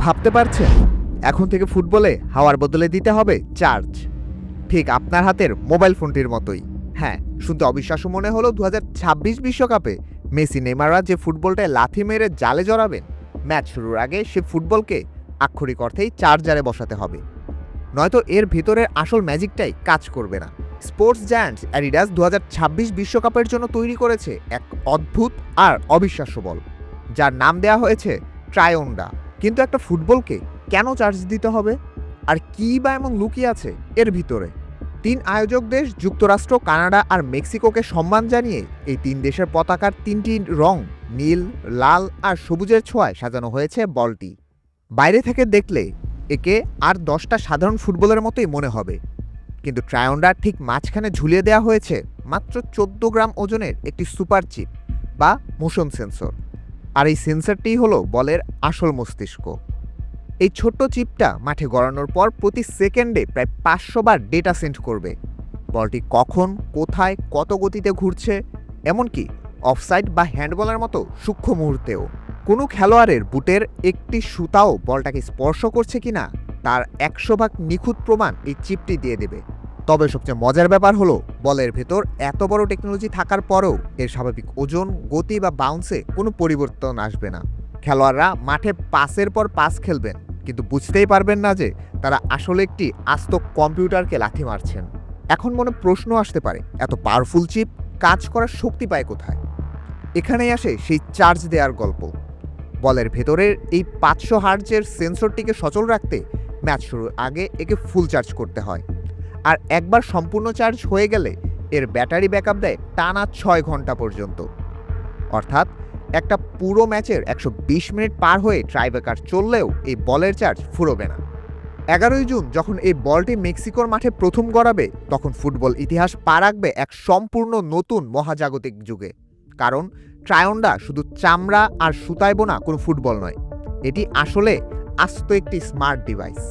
ভাবতে পারছেন, এখন থেকে ফুটবলে হাওয়ার বদলে দিতে হবে চার্জ। ঠিক আপনার হাতের মোবাইল ফোনটির মতোই। হ্যাঁ, শুনতে অবিশ্বাস্য মনে হলো 2026 বিশ্বকাপে মেসি নেইমাররা যে ফুটবলটায় লাথি মেরে জালে জড়াবেন, ম্যাচ শুরুর আগে সে ফুটবলকে আক্ষরিক অর্থেই চার্জারে বসাতে হবে, নয়তো এর ভেতরের আসল ম্যাজিকটাই কাজ করবে না। স্পোর্টস জায়ান্টস অ্যাডিডাস 2026 বিশ্বকাপের জন্য তৈরি করেছে এক অদ্ভুত আর অবিশ্বাস্য বল, যার নাম দেওয়া হয়েছে ট্রায়োন্ডা। কিন্তু একটা ফুটবলকে কেন চার্জ দিতে হবে, আর কী বা এমন লুকিয়ে আছে এর ভিতরে? 3 আয়োজক দেশ যুক্তরাষ্ট্র, কানাডা আর মেক্সিকোকে সম্মান জানিয়ে এই 3 দেশের পতাকার 3টি রং নীল, লাল আর সবুজের ছোঁয়ায় সাজানো হয়েছে বলটি। বাইরে থেকে দেখলে একে আর 10টা সাধারণ ফুটবলের মতোই মনে হবে, কিন্তু ট্রায়োন্ডার ঠিক মাঝখানে ঝুলিয়ে দেওয়া হয়েছে মাত্র 14 গ্রাম ওজনের একটি সুপার চিপ বা মোশন সেন্সর। আর এই সেন্সরটিই হলো বলের আসল মস্তিষ্ক। এই ছোট্ট চিপটা মাঠে গড়ানোর পর প্রতি সেকেন্ডে প্রায় 500 বার ডেটা সেন্ড করবে। বলটি কখন, কোথায়, কত গতিতে ঘুরছে, এমনকি অফসাইড বা হ্যান্ডবলের মতো সূক্ষ্ম মুহূর্তেও। কোনো খেলোয়াড়ের বুটের একটি সুতাও বলটাকে স্পর্শ করছে কিনা তার 100 ভাগ নিখুঁত প্রমাণ এই চিপটি দিয়ে দেবে। তবে সবচেয়ে মজার ব্যাপার হলো, বলের ভেতর এত বড় টেকনোলজি থাকার পরেও এর স্বাভাবিক ওজন, গতি বা বাউন্সে কোনো পরিবর্তন আসবে না। খেলোয়াড়রা মাঠে পাসের পর পাস খেলবেন, কিন্তু বুঝতেই পারবেন না যে তারা আসলে একটি আস্ত কম্পিউটারকে লাথি মারছেন। এখন মনে প্রশ্ন আসতে পারে, এত পাওয়ারফুল চিপ কাজ করার শক্তি পায় কোথায়? এখানেই আসে সেই চার্জ দেওয়ার গল্প। বলের ভেতরের এই 500 হার্টজের সেন্সরটিকে সচল রাখতে ম্যাচ শুরুর আগে একে ফুল চার্জ করতে হয়, আর একবার সম্পূর্ণ চার্জ হয়ে গেলে এর ব্যাটারি ব্যাকআপ দেয় টানা 6 ঘন্টা পর্যন্ত। অর্থাৎ একটা পুরো ম্যাচের 120 মিনিট পার হয়ে ট্রাইব্রেকার চললেও এই বলের চার্জ ফুরোবে না। 11ই জুন যখন এই বলটি মেক্সিকোর মাঠে প্রথম গড়াবে, তখন ফুটবল ইতিহাস পা রাখবে এক সম্পূর্ণ নতুন মহাজাগতিক যুগে। কারণ ট্রায়োন্ডা শুধু চামড়া আর সুতায় বোনা কোনো ফুটবল নয়, এটি আসলে আস্ত একটি স্মার্ট ডিভাইস।